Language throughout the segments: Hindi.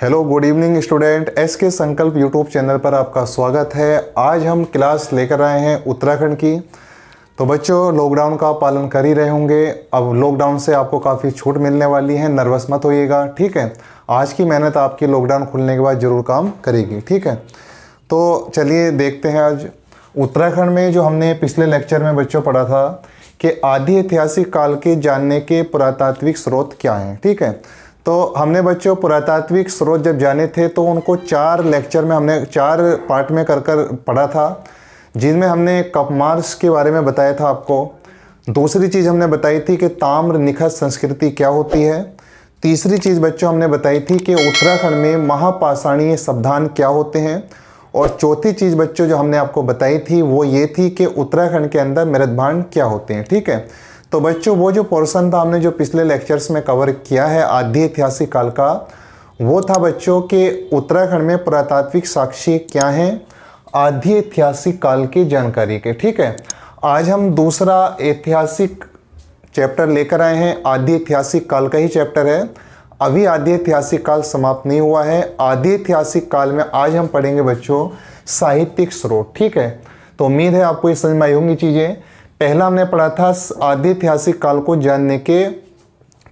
Hello good evening student, S के संकल्प यूट्यूब चैनल पर आपका स्वागत है। आज हम क्लास लेकर आए हैं उत्तराखंड की। तो बच्चों, लॉकडाउन का पालन कर ही रहे होंगे। अब लॉकडाउन से आपको काफ़ी छूट मिलने वाली है, नर्वस मत होइएगा, ठीक है। आज की मेहनत आपकी लॉकडाउन खुलने के बाद ज़रूर काम करेगी, ठीक है। तो चलिए देखते हैं आज उत्तराखंड में जो हमने पिछले लेक्चर में बच्चों पढ़ा था कि आदि ऐतिहासिक काल के जानने के पुरातात्विक स्रोत क्या हैं, ठीक है। तो हमने बच्चों पुरातात्विक स्रोत जब जाने थे तो उनको 4 लेक्चर में हमने 4 पार्ट में कर पढ़ा था, जिनमें हमने कपमार्स के बारे में बताया था आपको। दूसरी चीज़ हमने बताई थी कि ताम्र निखत संस्कृति क्या होती है। तीसरी चीज़ बच्चों हमने बताई थी कि उत्तराखंड में महापाषाणीय शब्दान क्या होते हैं। और चौथी चीज़ बच्चों जो हमने आपको बताई थी वो ये थी कि उत्तराखंड के अंदर मृदभांड क्या होते हैं, ठीक है। तो बच्चों वो जो पोर्शन था हमने जो पिछले लेक्चर्स में कवर किया है आदि ऐतिहासिक काल का, वो था बच्चों के उत्तराखंड में पुरातात्विक साक्ष्य क्या हैं आदि ऐतिहासिक काल की जानकारी के, ठीक है। आज हम दूसरा ऐतिहासिक चैप्टर लेकर आए हैं। आदि ऐतिहासिक काल का ही चैप्टर है। अभी आदि ऐतिहासिक काल समाप्त नहीं हुआ है। आदि ऐतिहासिक काल में आज हम पढ़ेंगे बच्चों साहित्यिक स्रोत, ठीक है। तो उम्मीद है आपको ये समझ में आई होंगी चीज़ें। पहला हमने पढ़ा था आदि ऐतिहासिक काल को जानने के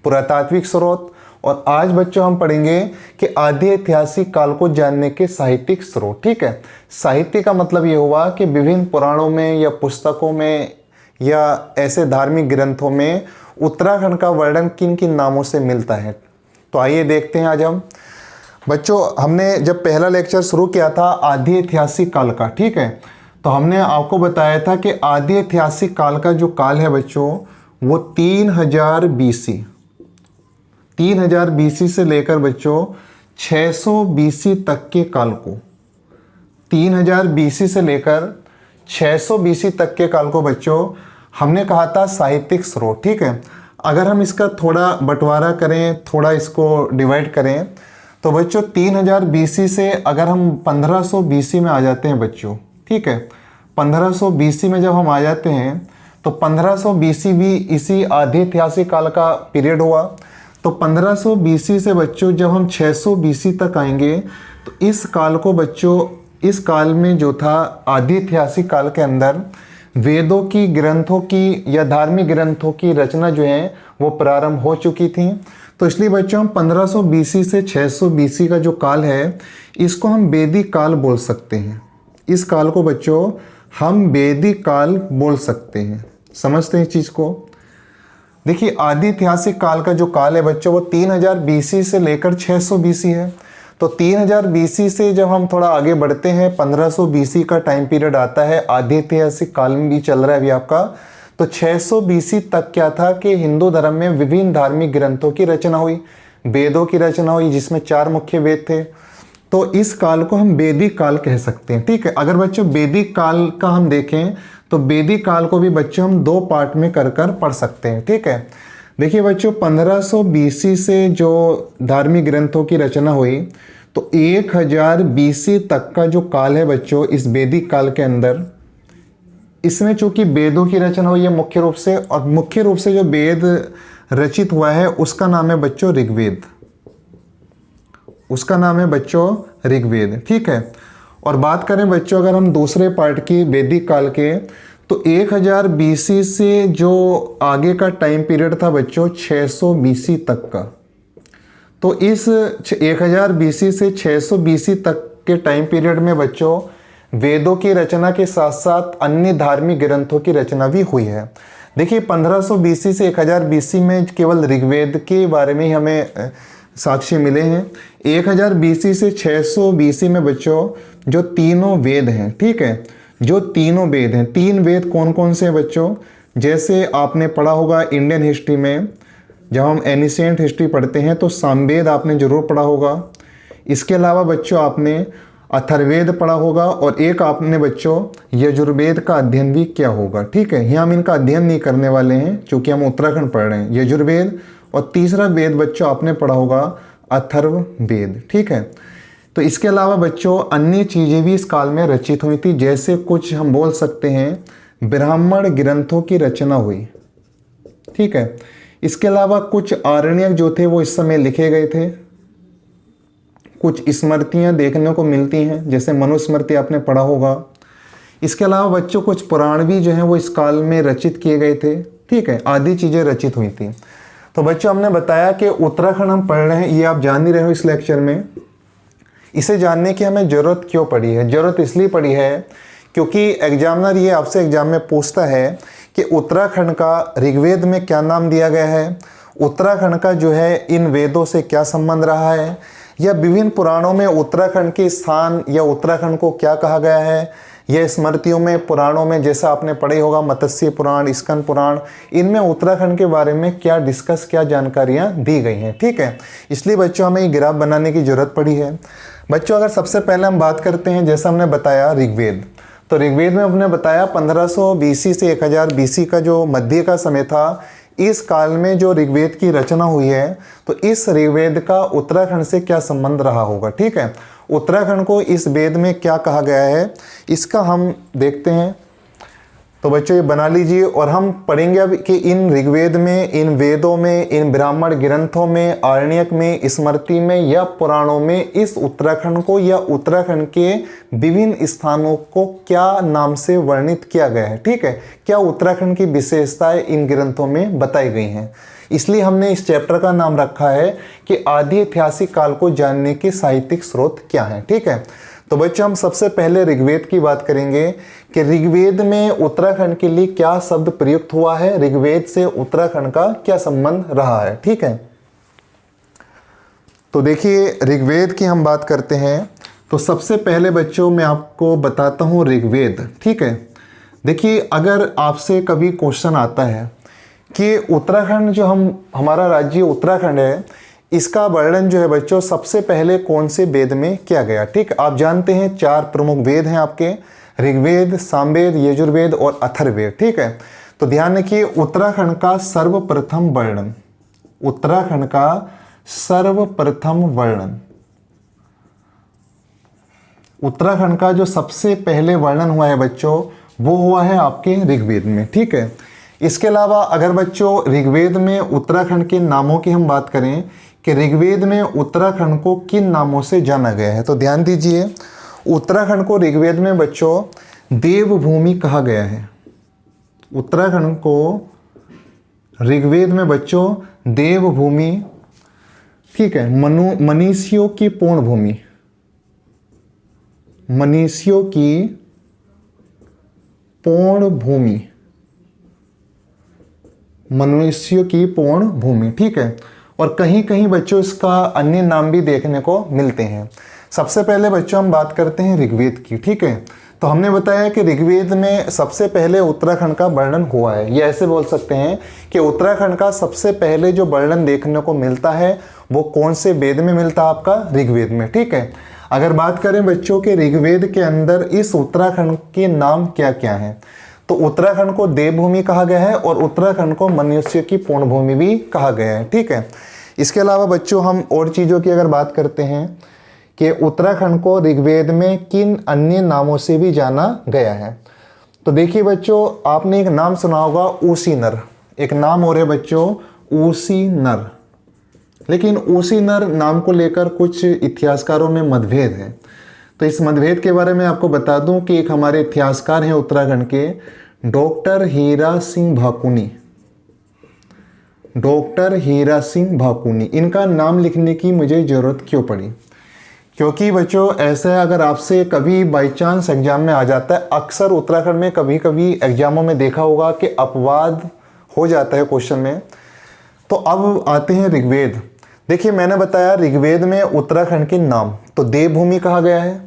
पुरातात्विक स्रोत, और आज बच्चों हम पढ़ेंगे कि आदि ऐतिहासिक काल को जानने के साहित्यिक स्रोत, ठीक है। साहित्य का मतलब ये हुआ कि विभिन्न पुराणों में या पुस्तकों में या ऐसे धार्मिक ग्रंथों में उत्तराखंड का वर्णन किन किन नामों से मिलता है। तो आइए देखते हैं आज हम बच्चों। हमने जब पहला लेक्चर शुरू किया था आदि ऐतिहासिक काल का, ठीक है, तो हमने आपको बताया था कि आदि ऐतिहासिक काल का जो काल है बच्चों वो 3000 BC 3000 BC से लेकर बच्चों 600 BC तक के काल को 3000 BC से लेकर 600 BC तक के काल को बच्चों हमने कहा था साहित्यिक स्रोत, ठीक है। अगर हम इसका थोड़ा बंटवारा करें, थोड़ा इसको डिवाइड करें, तो बच्चों 3000 BC से अगर हम 1500 BC में आ जाते हैं बच्चों, ठीक है। 1500 BC में जब हम आ जाते हैं तो 1500 BC भी इसी आदि ऐतिहासिक काल का पीरियड हुआ। तो 1500 BC से बच्चों जब हम 600 BC तक आएंगे तो इस काल को बच्चों, इस काल में जो था आदि ऐतिहासिक काल के अंदर वेदों की, ग्रंथों की या धार्मिक ग्रंथों की रचना जो है वो प्रारंभ हो चुकी थी। तो इसलिए बच्चों हम 1500 BC से 600 BC का जो काल है इसको हम वैदिक काल बोल सकते हैं। इस काल को बच्चों हम वैदिक काल बोल सकते हैं। समझते हैं इस चीज़ को। देखिए आदि ऐतिहासिक काल का जो काल है बच्चों वो 3000 BC से लेकर 600 BC है। तो 3000 BC से जब हम थोड़ा आगे बढ़ते हैं 1500 BC का टाइम पीरियड आता है, आदि ऐतिहासिक काल में भी चल रहा है अभी आपका। तो 600 BC तक क्या था कि हिंदू धर्म में विभिन्न धार्मिक ग्रंथों की रचना हुई, वेदों की रचना हुई, जिसमें 4 मुख्य वेद थे। तो इस काल को हम वैदिक काल कह सकते हैं, ठीक है। अगर बच्चों वैदिक काल का हम देखें तो वैदिक काल को भी बच्चों हम 2 पार्ट में कर पढ़ सकते हैं, ठीक है। देखिए बच्चों 1500 BC से जो धार्मिक ग्रंथों की रचना हुई तो 1000 BC तक का जो काल है बच्चों इस वैदिक काल के अंदर, इसमें चूंकि वेदों की रचना हुई है मुख्य रूप से, और मुख्य रूप से जो वेद रचित हुआ है उसका नाम है बच्चों ऋग्वेद। उसका नाम है बच्चों ऋग्वेद, ठीक है। और बात करें बच्चों अगर हम दूसरे पार्ट की वैदिक काल के, तो 1000 BC से जो आगे का टाइम पीरियड था बच्चों 600 BC तक का। तो इस 1000 BC से 600 BC तक के टाइम पीरियड में बच्चों वेदों की रचना के साथ साथ अन्य धार्मिक ग्रंथों की रचना भी हुई है। देखिए 1500 BC से 1000 BC में केवल ऋग्वेद के बारे में ही हमें साक्ष्य मिले हैं। 1000 BC से 600 BC में बच्चों जो तीनों वेद हैं, ठीक है, जो तीनों वेद हैं, 3 वेद कौन कौन से हैं बच्चों, जैसे आपने पढ़ा होगा इंडियन हिस्ट्री में, जब हम एनिशिएंट हिस्ट्री पढ़ते हैं तो सामवेद आपने जरूर पढ़ा होगा। इसके अलावा बच्चों आपने अथर्ववेद पढ़ा होगा, और एक आपने बच्चों यजुर्वेद का अध्ययन भी किया होगा, ठीक है। यहाँ हम इनका अध्ययन नहीं करने वाले हैं क्योंकि हम उत्तराखंड पढ़ रहे हैं। यजुर्वेद, और तीसरा वेद बच्चों आपने पढ़ा होगा अथर्ववेद, ठीक है। तो इसके अलावा बच्चों अन्य चीज़ें भी इस काल में रचित हुई थी, जैसे कुछ हम बोल सकते हैं ब्राह्मण ग्रंथों की रचना हुई, ठीक है। इसके अलावा कुछ आरण्यक जो थे वो इस समय लिखे गए थे, कुछ स्मृतियाँ देखने को मिलती हैं, जैसे मनुस्मृति आपने पढ़ा होगा। इसके अलावा बच्चों कुछ पुराण भी जो हैं वो इस काल में रचित किए गए थे, ठीक है, आदि चीज़ें रचित हुई थी। तो बच्चों हमने बताया कि उत्तराखंड हम पढ़ रहे हैं, ये आप जान ही रहे हो इस लेक्चर में। इसे जानने की हमें ज़रूरत क्यों पड़ी है? ज़रूरत इसलिए पड़ी है क्योंकि एग्जामिनर ये आपसे एग्जाम में पूछता है कि उत्तराखंड का ऋग्वेद में क्या नाम दिया गया है, उत्तराखंड का जो है इन वेदों से क्या संबंध रहा है, या विभिन्न पुराणों में उत्तराखंड के स्थान या उत्तराखंड को क्या कहा गया है, या स्मृतियों में पुराणों में जैसा आपने पढ़े होगा मत्स्य पुराण, स्कंद पुराण, इनमें उत्तराखंड के बारे में क्या डिस्कस, क्या जानकारियाँ दी गई हैं, ठीक है। इसलिए बच्चों हमें ये ग्राफ बनाने की ज़रूरत पड़ी है। बच्चों अगर सबसे पहले हम बात करते हैं, जैसा हमने बताया ऋग्वेद, तो ऋग्वेद में हमने बताया 1500 BC से 1000 BC का जो मध्य का समय था, इस काल में जो ऋग्वेद की रचना हुई है, तो इस ऋग्वेद का उत्तराखंड से क्या संबंध रहा होगा, ठीक है। उत्तराखंड को इस वेद में क्या कहा गया है, इसका हम देखते हैं। तो बच्चों ये बना लीजिए और हम पढ़ेंगे अब कि इन ऋग्वेद में, इन वेदों में, इन ब्राह्मण ग्रंथों में, आरण्यक में, स्मृति में या पुराणों में इस उत्तराखंड को या उत्तराखंड के विभिन्न स्थानों को क्या नाम से वर्णित किया गया है, ठीक है। क्या उत्तराखंड की विशेषताएं इन ग्रंथों में बताई गई हैं। इसलिए हमने इस चैप्टर का नाम रखा है कि आदि ऐतिहासिक काल को जानने के साहित्यिक स्रोत क्या हैं, ठीक है। तो बच्चों हम सबसे पहले ऋग्वेद की बात करेंगे कि ऋग्वेद में उत्तराखंड के लिए क्या शब्द प्रयुक्त हुआ है, ऋग्वेद से उत्तराखंड का क्या संबंध रहा है, ठीक है। तो देखिए ऋग्वेद की हम बात करते हैं, तो सबसे पहले बच्चों मैं आपको बताता हूँ ऋग्वेद, ठीक है। देखिए अगर आपसे कभी क्वेश्चन आता है कि उत्तराखंड जो हमारा राज्य उत्तराखंड है, इसका वर्णन जो है बच्चों सबसे पहले कौन से वेद में किया गया, ठीक। आप जानते हैं 4 प्रमुख वेद हैं आपके, ऋग्वेद, सामवेद, यजुर्वेद और अथर्ववेद, ठीक है। तो ध्यान रखिए उत्तराखंड का सर्वप्रथम वर्णन, उत्तराखंड का सर्वप्रथम वर्णन, उत्तराखंड का जो सबसे पहले वर्णन हुआ है बच्चों, वो हुआ है आपके ऋग्वेद में, ठीक है। इसके अलावा अगर बच्चों ऋग्वेद में उत्तराखंड के नामों की हम बात करें कि ऋग्वेद में उत्तराखंड को किन नामों से जाना गया है, तो ध्यान दीजिए उत्तराखंड को ऋग्वेद में बच्चों देवभूमि कहा गया है। उत्तराखंड को ऋग्वेद में बच्चों देवभूमि, ठीक है, मनीषियों की पूर्ण भूमि, मनीषियों की पूर्ण भूमि, मनुष्यों की पूर्ण भूमि, ठीक है। और कहीं कहीं बच्चों इसका अन्य नाम भी देखने को मिलते हैं। सबसे पहले बच्चों हम बात करते हैं ऋग्वेद की, ठीक है। तो हमने बताया कि ऋग्वेद में सबसे पहले उत्तराखंड का वर्णन हुआ है। ये ऐसे बोल सकते हैं कि उत्तराखंड का सबसे पहले जो वर्णन देखने को मिलता है वो कौन से वेद में मिलता है, आपका ऋग्वेद में, ठीक है। अगर बात करें बच्चों के ऋग्वेद के अंदर इस उत्तराखंड के नाम क्या क्या हैं, तो उत्तराखंड को देवभूमि कहा गया है और उत्तराखंड को मनुष्य की पूर्ण भूमि भी कहा गया है, ठीक है। इसके अलावा बच्चों हम और चीज़ों की अगर बात करते हैं कि उत्तराखंड को ऋग्वेद में किन अन्य नामों से भी जाना गया है, तो देखिए बच्चों आपने एक नाम सुना होगा ऊसीनर, एक नाम और है बच्चों ऊसीनर। लेकिन ऊसीनर नाम को लेकर कुछ इतिहासकारों में मतभेद है। तो इस मतभेद के बारे में आपको बता दूं कि एक हमारे इतिहासकार हैं उत्तराखंड के, डॉक्टर हीरा सिंह भाकुनी, डॉक्टर हीरा सिंह भाकुनी, इनका नाम लिखने की मुझे ज़रूरत क्यों पड़ी, क्योंकि बच्चों ऐसा अगर आपसे कभी बाई चांस एग्जाम में आ जाता है, अक्सर उत्तराखंड में कभी कभी एग्जामों में देखा होगा कि अपवाद हो जाता है क्वेश्चन में। तो अब आते हैं ऋग्वेद। देखिए मैंने बताया ऋग्वेद में उत्तराखंड के नाम, तो देवभूमि कहा गया है,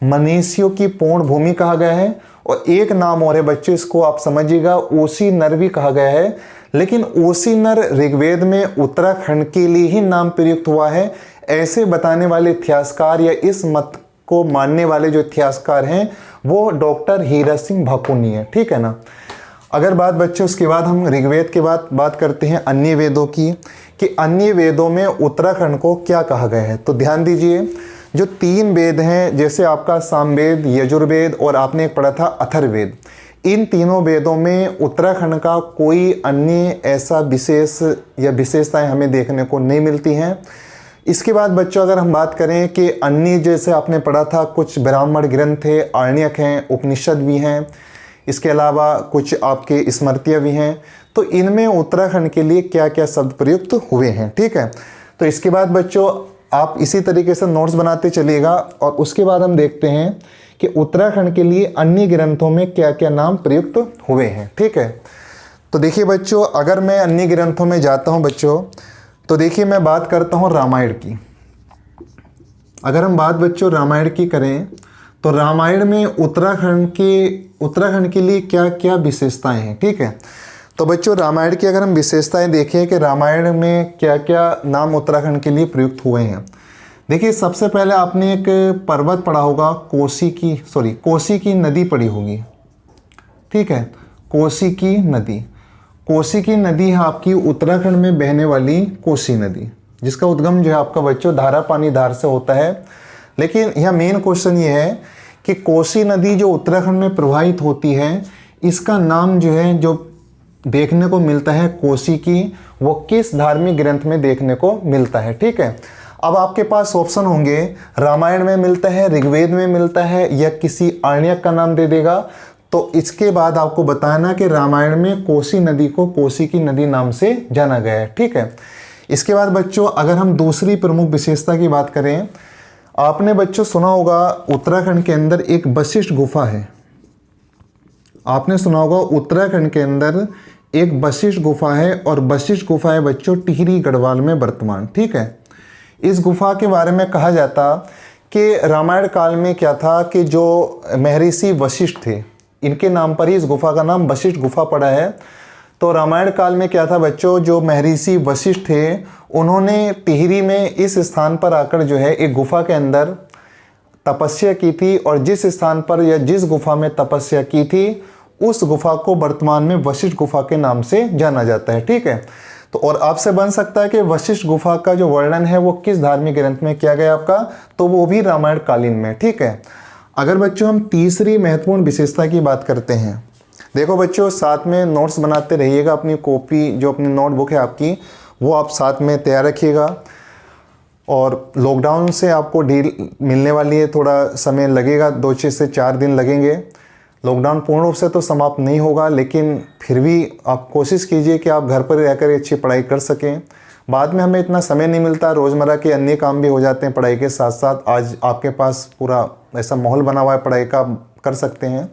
मनीषियों की पूर्ण भूमि कहा गया है, और एक नाम और है बच्चों, इसको आप समझिएगा ऊसीनर भी कहा गया है। लेकिन ऊसीनर ऋग्वेद में उत्तराखंड के लिए ही नाम प्रयुक्त हुआ है, ऐसे बताने वाले इतिहासकार या इस मत को मानने वाले जो इतिहासकार हैं वो डॉक्टर हीरा सिंह भाकुनी है, ठीक है ना। अगर बात बच्चों उसके बाद हम ऋग्वेद के बाद बात करते हैं अन्य वेदों की, कि अन्य वेदों में उत्तराखंड को क्या कहा गया है। तो ध्यान दीजिए जो 3 वेद हैं, जैसे आपका सामवेद, यजुर्वेद और आपने एक पढ़ा था अथर्ववेद, इन तीनों वेदों में उत्तराखंड का कोई अन्य ऐसा विशेष या विशेषताएं हमें देखने को नहीं मिलती हैं। इसके बाद बच्चों अगर हम बात करें कि अन्य, जैसे आपने पढ़ा था कुछ ब्राह्मण ग्रंथ है, आरण्यक हैं, उपनिषद भी हैं, इसके अलावा कुछ आपके स्मृतियाँ भी हैं, तो इनमें उत्तराखंड के लिए क्या क्या शब्द प्रयुक्त हुए हैं। ठीक है, तो इसके बाद बच्चों आप इसी तरीके से नोट्स बनाते चलिएगा और उसके बाद हम देखते हैं कि उत्तराखंड के लिए अन्य ग्रंथों में क्या क्या नाम प्रयुक्त हुए हैं। ठीक है, तो देखिए बच्चों, अगर मैं अन्य ग्रंथों में जाता हूं बच्चों, तो देखिए मैं बात करता हूं रामायण की। अगर हम बात बच्चों रामायण की करें तो रामायण में उत्तराखंड के लिए क्या क्या विशेषताएं हैं। ठीक है, तो बच्चों रामायण की अगर हम विशेषताएं देखें कि रामायण में क्या क्या नाम उत्तराखंड के लिए प्रयुक्त हुए हैं। देखिए सबसे पहले आपने एक पर्वत पढ़ा होगा, कोसी की नदी पढ़ी होगी। ठीक है, कोसी की नदी है आपकी उत्तराखंड में बहने वाली कोसी नदी, जिसका उद्गम जो है आपका बच्चों धारा पानी धार से होता है। लेकिन यह मेन क्वेश्चन ये है कि कोसी नदी जो उत्तराखंड में प्रवाहित होती है, इसका नाम जो है जो देखने को मिलता है कोसी की, वो किस धार्मिक ग्रंथ में देखने को मिलता है। ठीक है, अब आपके पास ऑप्शन होंगे, रामायण में मिलता है, ऋग्वेद में मिलता है, या किसी आरण्यक का नाम दे देगा। तो इसके बाद आपको बताना कि रामायण में कोसी नदी को कोसी की नदी नाम से जाना गया है। ठीक है, इसके बाद बच्चों अगर हम दूसरी प्रमुख विशेषता की बात करें, आपने बच्चों सुना होगा उत्तराखंड के अंदर एक वशिष्ठ गुफा है। आपने सुना होगा उत्तराखंड के अंदर एक वशिष्ठ गुफा है, और वशिष्ठ गुफा है बच्चों टिहरी गढ़वाल में वर्तमान। ठीक है, इस गुफा के बारे में कहा जाता कि रामायण काल में क्या था कि जो महर्षि वशिष्ठ थे, इनके नाम पर ही इस गुफा का नाम वशिष्ठ गुफा पड़ा है। तो रामायण काल में क्या था बच्चों, जो महर्षि वशिष्ठ थे उन्होंने टिहरी में इस स्थान पर आकर जो है एक गुफा के अंदर तपस्या की थी, और जिस स्थान पर या जिस गुफा में तपस्या की थी उस गुफा को वर्तमान में वशिष्ठ गुफा के नाम से जाना जाता है। ठीक है, तो और आपसे बन सकता है कि वशिष्ठ गुफा का जो वर्णन है वो किस धार्मिक ग्रंथ में किया गया आपका, तो वो भी रामायण कालीन में। ठीक है, अगर बच्चों हम तीसरी महत्वपूर्ण विशेषता की बात करते हैं, देखो बच्चों साथ में नोट्स बनाते रहिएगा, अपनी कॉपी जो अपनी नोटबुक है आपकी वो आप साथ में तैयार रखिएगा। और लॉकडाउन से आपको ढील मिलने वाली है, थोड़ा समय लगेगा, 2 से 4 दिन लगेंगे। लॉकडाउन पूर्ण रूप से तो समाप्त नहीं होगा, लेकिन फिर भी आप कोशिश कीजिए कि आप घर पर रहकर अच्छी पढ़ाई कर सकें। बाद में हमें इतना समय नहीं मिलता, रोज़मर्रा के अन्य काम भी हो जाते हैं पढ़ाई के साथ साथ। आज आपके पास पूरा ऐसा माहौल बना हुआ है पढ़ाई का, कर सकते हैं।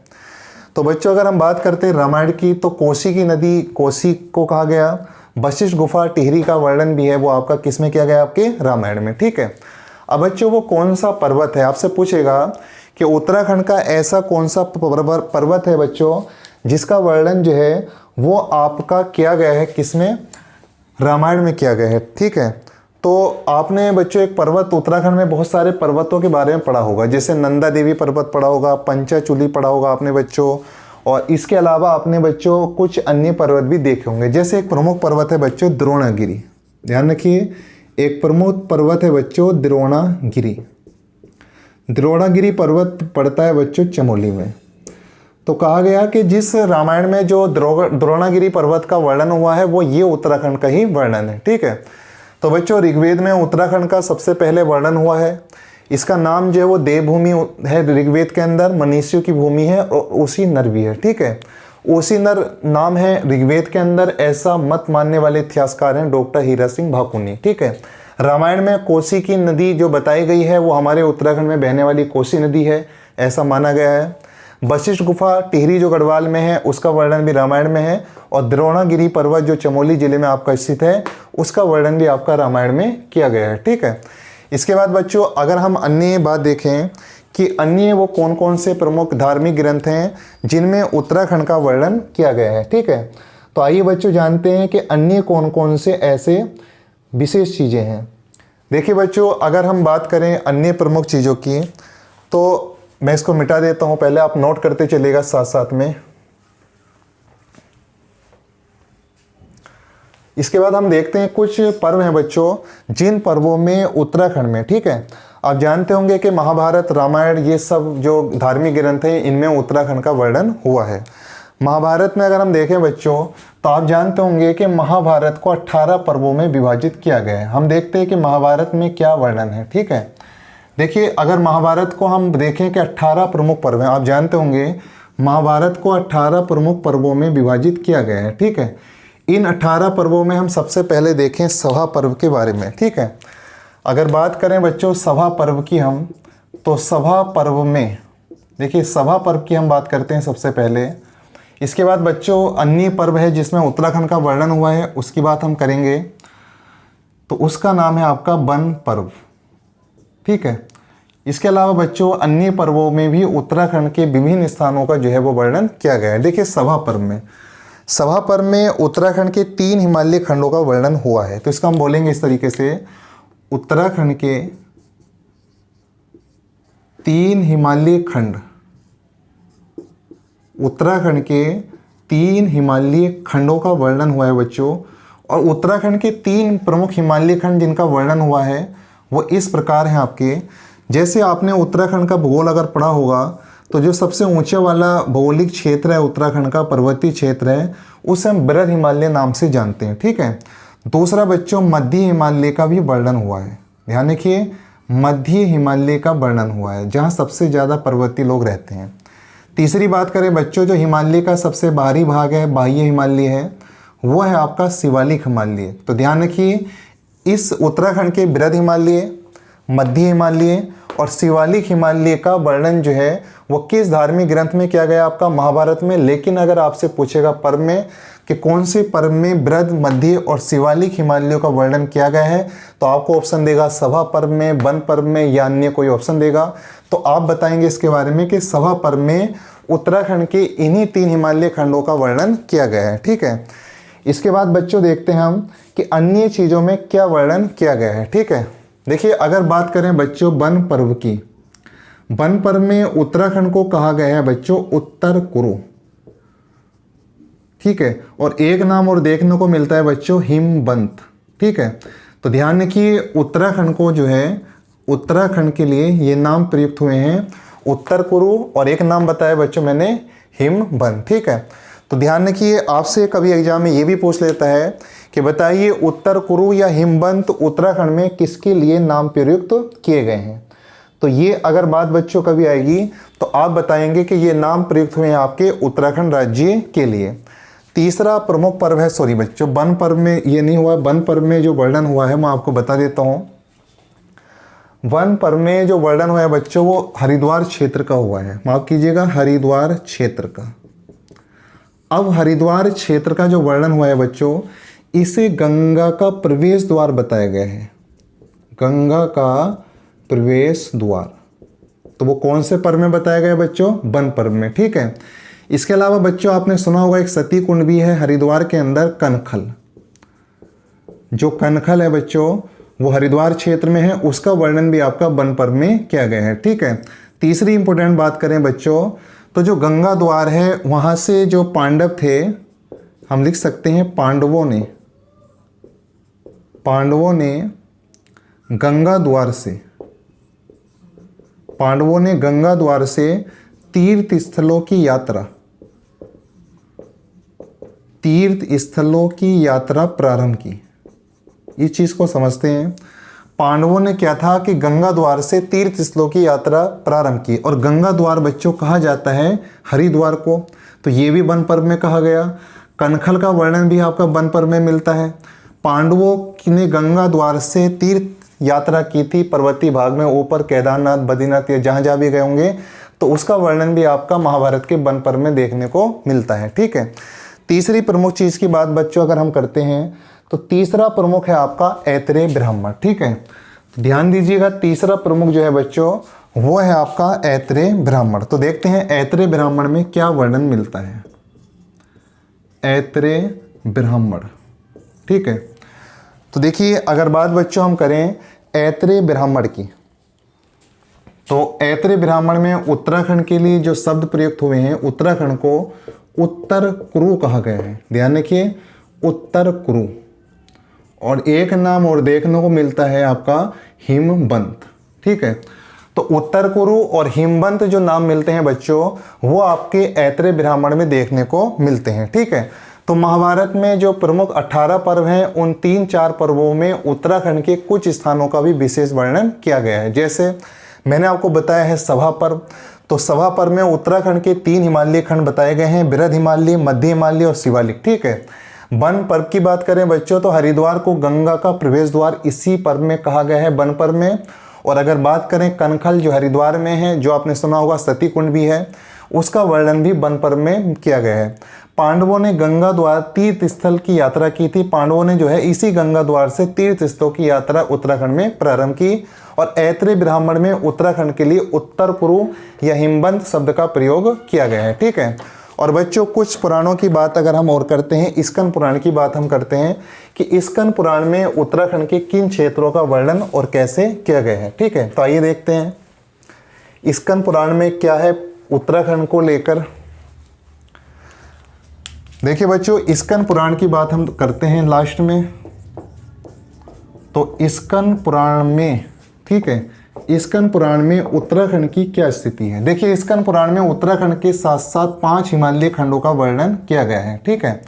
तो बच्चों अगर हम बात करते हैं रामायण की, तो कोसी की नदी कोसी को कहा गया, वशिष्ठ गुफा टिहरी का वर्णन भी है वो आपका किस में किया गया, आपके रामायण में। ठीक है, अब बच्चों वो कौन सा पर्वत है, आपसे पूछेगा कि उत्तराखंड का ऐसा कौन सा पर्वत है बच्चों जिसका वर्णन जो है वो आपका किया गया है, किसमें, रामायण में किया गया है। ठीक है, तो आपने बच्चों एक पर्वत, उत्तराखंड में बहुत सारे पर्वतों के बारे में पढ़ा होगा, जैसे नंदा देवी पर्वत पढ़ा होगा, पंचाचूली पढ़ा होगा आपने बच्चों, और इसके अलावा आपने बच्चों कुछ अन्य पर्वत भी देखे होंगे। जैसे एक प्रमुख पर्वत है बच्चों द्रोणागिरी, ध्यान रखिए, एक प्रमुख पर्वत है बच्चों द्रोणागिरी। द्रोणागिरी पर्वत पड़ता है बच्चों चमोली में। तो कहा गया कि जिस रामायण में जो द्रोणागिरी पर्वत का वर्णन हुआ है वो ये उत्तराखंड का ही वर्णन है। ठीक है, तो बच्चों ऋग्वेद में उत्तराखंड का सबसे पहले वर्णन हुआ है। इसका नाम जो है वो देवभूमि है ऋग्वेद के अंदर, मनुष्यों की भूमि है, और उसी नर भी है। ठीक है, उसी नर नाम है ऋग्वेद के अंदर, ऐसा मत मानने वाले इतिहासकार हैं डॉक्टर हीरा सिंह भाकुनी। ठीक है, रामायण में कोसी की नदी जो बताई गई है वो हमारे उत्तराखंड में बहने वाली कोसी नदी है, ऐसा माना गया है। वशिष्ठ गुफा टिहरी जो गढ़वाल में है उसका वर्णन भी रामायण में है, और द्रोणागिरी पर्वत जो चमोली जिले में आपका स्थित है उसका वर्णन भी आपका रामायण में किया गया है। ठीक है, इसके बाद बच्चों अगर हम अन्य बात देखें कि अन्य वो कौन कौन से प्रमुख धार्मिक ग्रंथ हैं जिनमें उत्तराखंड का वर्णन किया गया है। ठीक है, तो आइए बच्चों जानते हैं कि अन्य कौन कौन से ऐसे विशेष चीज़ें हैं। देखिए बच्चों अगर हम बात करें अन्य प्रमुख चीज़ों की, तो मैं इसको मिटा देता हूं, पहले आप नोट करते चलिएगा साथ साथ में। इसके बाद हम देखते हैं कुछ पर्व हैं बच्चों जिन पर्वों में उत्तराखंड में, ठीक है, आप जानते होंगे कि महाभारत, रामायण, ये सब जो धार्मिक ग्रंथ हैं इनमें उत्तराखंड का वर्णन हुआ है। महाभारत में अगर हम देखें बच्चों तो आप जानते होंगे कि महाभारत को 18 पर्वों में विभाजित किया गया है। हम देखते हैं कि महाभारत में क्या वर्णन है। ठीक है, देखिए अगर महाभारत को हम देखें कि 18 प्रमुख पर्व हैं, आप जानते होंगे महाभारत को 18 प्रमुख पर्वों में विभाजित किया गया है। ठीक है, इन 18 पर्वों में हम सबसे पहले देखें सभा पर्व के बारे में। ठीक है, अगर बात करें बच्चों सभा पर्व की हम, तो सभा पर्व में देखिए सभा पर्व की हम बात करते हैं सबसे पहले। इसके बाद बच्चों अन्य पर्व है जिसमें उत्तराखंड का वर्णन हुआ है, उसकी बात हम करेंगे, तो उसका नाम है आपका वन पर्व। ठीक है, इसके अलावा बच्चों अन्य पर्वों में भी उत्तराखंड के विभिन्न स्थानों का जो है वो वर्णन किया गया है। देखिए सभा पर्व में उत्तराखंड के 3 हिमालय खंडों का वर्णन हुआ है। तो इसका हम बोलेंगे इस तरीके से, उत्तराखंड के 3 हिमालय खंड, उत्तराखंड के 3 हिमालय खंडों का वर्णन हुआ है बच्चों। और उत्तराखंड के 3 प्रमुख हिमालय खंड जिनका वर्णन हुआ है वो इस प्रकार हैं आपके। जैसे आपने उत्तराखंड का भूगोल अगर पढ़ा होगा तो जो सबसे ऊंचे वाला भौगोलिक क्षेत्र है उत्तराखंड का, पर्वतीय क्षेत्र है, उसे हम बृहद हिमालय नाम से जानते हैं। ठीक है, दूसरा बच्चों मध्य हिमालय का भी वर्णन हुआ है। ध्यान रखिए मध्य हिमालय का वर्णन हुआ है जहाँ सबसे ज़्यादा पर्वतीय लोग रहते हैं। तीसरी बात करें बच्चों जो हिमालय का सबसे बाहरी भाग है, बाह्य हिमालय है, वो है आपका शिवालिक हिमालय। तो ध्यान रखिए इस उत्तराखंड के बृहद हिमालय, मध्य हिमालय और शिवालिक हिमालय का वर्णन जो है वो किस धार्मिक ग्रंथ में किया गया आपका महाभारत में। लेकिन अगर आपसे पूछेगा पर्व में कि कौन से पर्व में बृहद, मध्य और शिवालिक हिमालयों का वर्णन किया गया है, तो आपको ऑप्शन देगा सभा पर्व में, वन पर्व में या अन्य कोई ऑप्शन देगा। तो आप बताएंगे इसके बारे में कि सभा पर्व में उत्तराखंड के इन्हीं 3 हिमालय खंडों का वर्णन किया गया है। ठीक है, इसके बाद बच्चों देखते हैं हम कि अन्य चीज़ों में क्या वर्णन किया गया है। ठीक है, देखिए अगर बात करें बच्चों वन पर्व की, वन पर्व में उत्तराखंड को कहा गया है बच्चों उत्तर कुरु। ठीक है, और एक नाम और देखने को मिलता है बच्चों हिमवंत। ठीक है, तो ध्यान रखिए उत्तराखंड को जो है, उत्तराखंड के लिए ये नाम प्रयुक्त हुए हैं उत्तर कुरु और एक नाम बताया बच्चों मैंने हिमवंत। ठीक है, तो ध्यान रखिए आपसे कभी एग्जाम में ये भी पूछ लेता है कि बताइए उत्तर कुरु या हिमवंत उत्तराखंड में किसके लिए नाम प्रयुक्त किए गए हैं। तो ये अगर बात बच्चों कभी आएगी तो आप बताएंगे कि ये नाम प्रयुक्त हुए हैं आपके उत्तराखंड राज्य के लिए। तीसरा प्रमुख पर्व है, सॉरी बच्चों वन पर्व में ये नहीं हुआ, वन पर्व में जो वर्णन हुआ है मैं आपको बता देता हूँ। वन पर्व में जो वर्णन हुआ है बच्चों वो हरिद्वार क्षेत्र का हुआ है, माफ कीजिएगा हरिद्वार क्षेत्र का। अब हरिद्वार क्षेत्र का जो वर्णन हुआ है बच्चों, इसे गंगा का प्रवेश द्वार बताया गया है, गंगा का प्रवेश द्वार। तो वो कौन से पर्व में बताया गया बच्चों, वन पर्व में। ठीक है, इसके अलावा बच्चों आपने सुना होगा एक सती कुंड भी है हरिद्वार के अंदर, कनखल। जो कनखल है बच्चों वो हरिद्वार क्षेत्र में है, उसका वर्णन भी आपका वन पर्व में किया गया है। ठीक है, तीसरी इंपॉर्टेंट बात करें बच्चों तो जो गंगा द्वार है वहाँ से जो पांडव थे, हम लिख सकते हैं पांडवों ने गंगा द्वार से, पांडवों ने गंगा द्वार से तीर्थ स्थलों की यात्रा प्रारंभ की। इस चीज़ को समझते हैं, पांडवों ने क्या था कि गंगा द्वार से तीर्थ स्थलों की यात्रा प्रारंभ की। और गंगा द्वार बच्चों कहा जाता है हरिद्वार को, तो ये भी वन पर्व में कहा गया। कनखल का वर्णन भी आपका वन पर्व में मिलता है। पांडवों ने गंगा द्वार से तीर्थ यात्रा की थी पर्वतीय भाग में, ऊपर केदारनाथ, बद्रीनाथ या जहाँ जहाँ भी गए होंगे, तो उसका वर्णन भी आपका महाभारत के वन पर्व में देखने को मिलता है। ठीक है, तीसरी प्रमुख चीज़ की बात बच्चों अगर हम करते हैं तो तीसरा प्रमुख है आपका ऐतरेय ब्राह्मण। ठीक है, तो ध्यान दीजिएगा तीसरा प्रमुख जो है बच्चों वो है आपका ऐतरेय ब्राह्मण। तो देखते हैं ऐतरेय ब्राह्मण में क्या वर्णन मिलता है। ऐतरेय ब्राह्मण, ठीक है, तो देखिए अगर बात बच्चों हम करें ऐतरेय ब्राह्मण की, तो ऐतरेय ब्राह्मण में उत्तराखंड के लिए जो शब्द प्रयुक्त हुए हैं, उत्तराखंड को उत्तर कुरु कहा गया है। ध्यान रखिए उत्तर कुरु, और एक नाम और देखने को मिलता है आपका हिमवंत। ठीक है, तो उत्तर कुरु और हिमवंत जो नाम मिलते हैं बच्चों, वो आपके ऐत्रेय ब्राह्मण में देखने को मिलते हैं। ठीक है, तो महाभारत में जो प्रमुख 18 पर्व हैं, उन 3-4 पर्वों में उत्तराखंड के कुछ स्थानों का भी विशेष वर्णन किया गया है। जैसे मैंने आपको बताया है सभा पर्व, तो सभा पर्व में उत्तराखंड के 3 हिमालय खंड बताए गए हैं, बृहद हिमालय, मध्य हिमालय और शिवालिक। ठीक है, वन पर्व की बात करें बच्चों, तो हरिद्वार को गंगा का प्रवेश द्वार इसी पर्व में कहा गया है, वन पर्व में। और अगर बात करें कनखल जो हरिद्वार में है, जो आपने सुना होगा सती कुंड भी है, उसका वर्णन भी वन पर्व में किया गया है। पांडवों ने गंगा द्वार तीर्थ स्थल की यात्रा की थी। पांडवों ने जो है इसी गंगा द्वार से तीर्थ स्थलों की यात्रा उत्तराखंड में प्रारंभ की, और ऐत्रेय ब्राह्मण में उत्तराखंड के लिए उत्तर कुरु या हिमवंत शब्द का प्रयोग किया गया है। ठीक है, और बच्चों कुछ पुराणों की बात अगर हम और करते हैं, स्कंद पुराण की बात हम करते हैं कि स्कंद पुराण में उत्तराखंड के किन क्षेत्रों का वर्णन और कैसे किया गया है। ठीक है, तो आइए देखते हैं स्कंद पुराण में क्या है उत्तराखंड को लेकर। देखिए बच्चों, स्कंद पुराण की बात हम करते हैं लास्ट में। तो स्कंद पुराण में, ठीक है, स्कंद पुराण में उत्तराखंड की क्या स्थिति है। देखिए स्कंद पुराण में उत्तराखंड के साथ साथ 5 हिमालय खंडों का वर्णन किया गया है। ठीक है,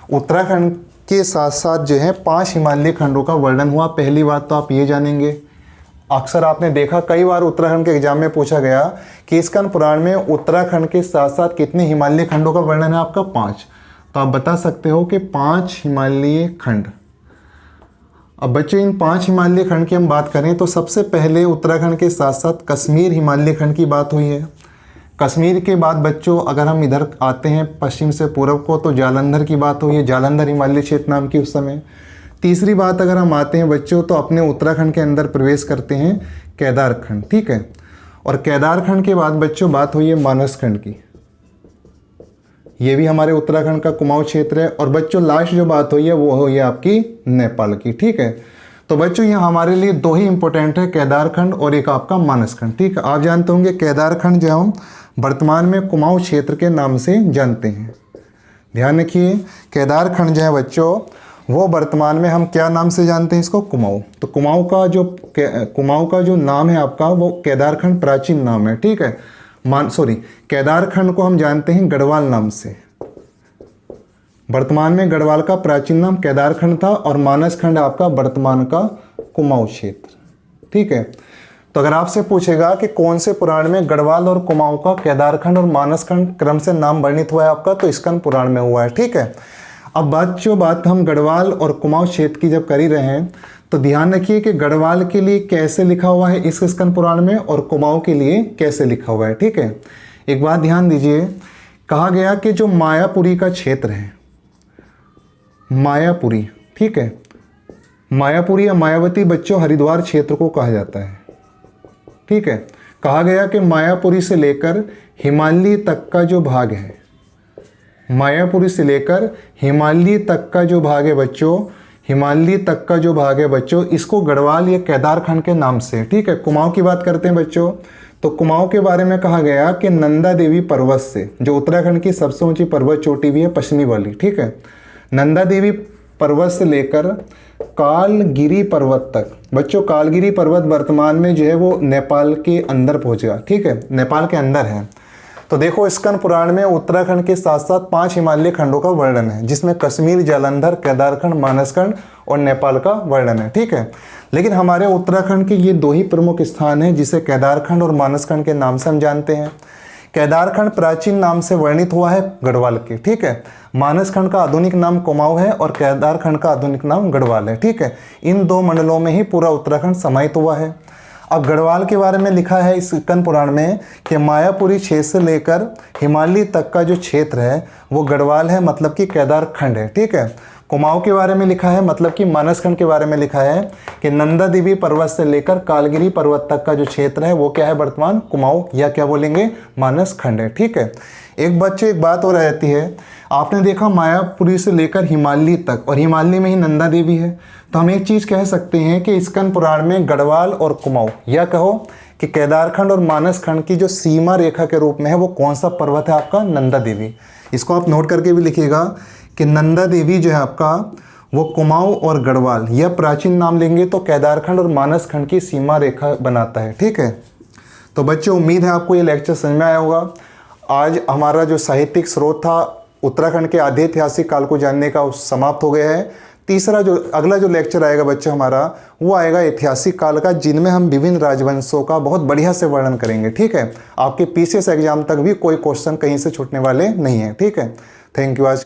उत्तराखंड के साथ साथ जो है 5 हिमालय खंडों का वर्णन हुआ। पहली बात तो आप ये जानेंगे, अक्सर आपने देखा कई बार उत्तराखंड के एग्जाम में पूछा गया कि स्कंद पुराण में उत्तराखंड के साथ साथ कितने हिमालय खंडों का वर्णन है आपका, 5। तो आप बता सकते हो कि 5 हिमालय खंड। अब बच्चों इन 5 हिमालय खंड की हम बात करें तो सबसे पहले उत्तराखंड के साथ साथ कश्मीर हिमालय खंड की बात हुई है। कश्मीर के बाद बच्चों अगर हम इधर आते हैं पश्चिम से पूर्व को, तो जालंधर की बात हुई है, जालंधर हिमालय क्षेत्र नाम की उस समय। तीसरी बात अगर हम आते हैं बच्चों, तो अपने उत्तराखंड के अंदर प्रवेश करते हैं केदारखंड। ठीक है, और केदारखंड के बाद बच्चों बात हुई है मानसखंड की, ये भी हमारे उत्तराखंड का कुमाऊं क्षेत्र है। और बच्चों लास्ट जो बात हुई है वो हुई है आपकी नेपाल की। ठीक है, तो बच्चों यहाँ हमारे लिए 2 ही इंपॉर्टेंट है, केदारखंड और एक आपका मानसखंड। ठीक है, आप जानते होंगे केदारखंड जो हम वर्तमान में कुमाऊं क्षेत्र के नाम से जानते हैं। ध्यान रखिए, केदारखंड जो है बच्चों वो वर्तमान में हम क्या नाम से जानते हैं इसको, कुमाऊं। तो कुमाऊं का जो नाम है आपका वो केदारखंड प्राचीन नाम है। ठीक है, केदारखंड को हम जानते हैं गढ़वाल नाम से। वर्तमान में गढ़वाल का प्राचीन नाम केदारखंड था, और मानसखंड आपका वर्तमान का कुमाऊं क्षेत्र। ठीक है, तो अगर आपसे पूछेगा कि कौन से पुराण में गढ़वाल और कुमाऊं का केदारखंड और मानसखंड क्रम से नाम वर्णित हुआ है आपका, तो स्कंद पुराण में हुआ है। ठीक है, अब बात हम गढ़वाल और कुमाऊं क्षेत्र की जब कर ही रहे हैं, तो ध्यान रखिए कि गढ़वाल के लिए कैसे लिखा हुआ है इस स्कंद पुराण में, और कुमाऊं के लिए कैसे लिखा हुआ है। ठीक है, एक बात ध्यान दीजिए, कहा गया कि जो मायापुरी का क्षेत्र है, मायापुरी, ठीक है, मायापुरी या मायावती बच्चों हरिद्वार क्षेत्र को कहा जाता है। ठीक है, कहा गया कि मायापुरी से लेकर हिमालय तक का जो भाग है, मायापुरी से लेकर हिमालय तक का जो भाग है बच्चों, हिमालय तक का जो भाग है बच्चों, इसको गढ़वाल या केदारखंड के नाम से। ठीक है, कुमाऊं की बात करते हैं बच्चों, तो कुमाऊं के बारे में कहा गया कि नंदा देवी पर्वत से, जो उत्तराखंड की सबसे ऊंची पर्वत चोटी भी है पश्चिमी वाली। ठीक है, नंदा देवी पर्वत से लेकर कालगिरी पर्वत तक बच्चों, कालगिरी पर्वत वर्तमान में जो है वो नेपाल के अंदर पहुंचेगा। ठीक है, नेपाल के अंदर है। तो देखो स्कंद पुराण में उत्तराखंड के साथ साथ 5 हिमालय खंडों का वर्णन है, जिसमें कश्मीर, जालंधर, केदारखंड, मानसखंड और नेपाल का वर्णन है। ठीक है, लेकिन हमारे उत्तराखंड के ये 2 ही प्रमुख स्थान हैं जिसे केदारखंड और मानसखंड के नाम से हम जानते हैं। केदारखंड प्राचीन नाम से वर्णित हुआ है गढ़वाल के। ठीक है, मानसखंड का आधुनिक नाम कुमाऊं है और केदारखंड का आधुनिक नाम गढ़वाल है। ठीक है, इन 2 मंडलों में ही पूरा उत्तराखंड समाहित हुआ है। अब गढ़वाल के बारे में लिखा है इस स्कंद पुराण में कि मायापुरी क्षेत्र से लेकर हिमालय तक का जो क्षेत्र है वो गढ़वाल है, मतलब कि केदारखंड है। ठीक है, कुमाऊं के बारे में लिखा है, मतलब कि मानसखंड के बारे में लिखा है कि नंदा देवी पर्वत से लेकर कालगिरी पर्वत तक का जो क्षेत्र है वो क्या है वर्तमान, कुमाऊं या क्या बोलेंगे, मानसखंड है। ठीक है, एक बात और रहती है, आपने देखा मायापुरी से लेकर हिमालय तक, और हिमालय में ही नंदा देवी है, तो हम एक चीज़ कह सकते हैं कि स्कंद पुराण में गढ़वाल और कुमाऊं, या कहो कि केदारखंड और मानसखंड की जो सीमा रेखा के रूप में है वो कौन सा पर्वत है आपका, नंदा देवी। इसको आप नोट करके भी लिखिएगा कि नंदा देवी जो है आपका वो कुमाऊं और गढ़वाल, यह प्राचीन नाम लेंगे तो केदारखंड और मानसखंड की सीमा रेखा बनाता है। ठीक है, तो बच्चों उम्मीद है आपको ये लेक्चर समझ में आया होगा। आज हमारा जो साहित्यिक स्रोत था उत्तराखंड के आधे ऐतिहासिक काल को जानने का समाप्त हो गया है। तीसरा जो अगला जो लेक्चर आएगा बच्चों हमारा, वो आएगा ऐतिहासिक काल का, जिनमें हम विभिन्न राजवंशों का बहुत बढ़िया से वर्णन करेंगे। ठीक है, आपके पीसीएस एग्जाम तक भी कोई क्वेश्चन कहीं से छूटने वाले नहीं है। ठीक है, थैंक यू। आज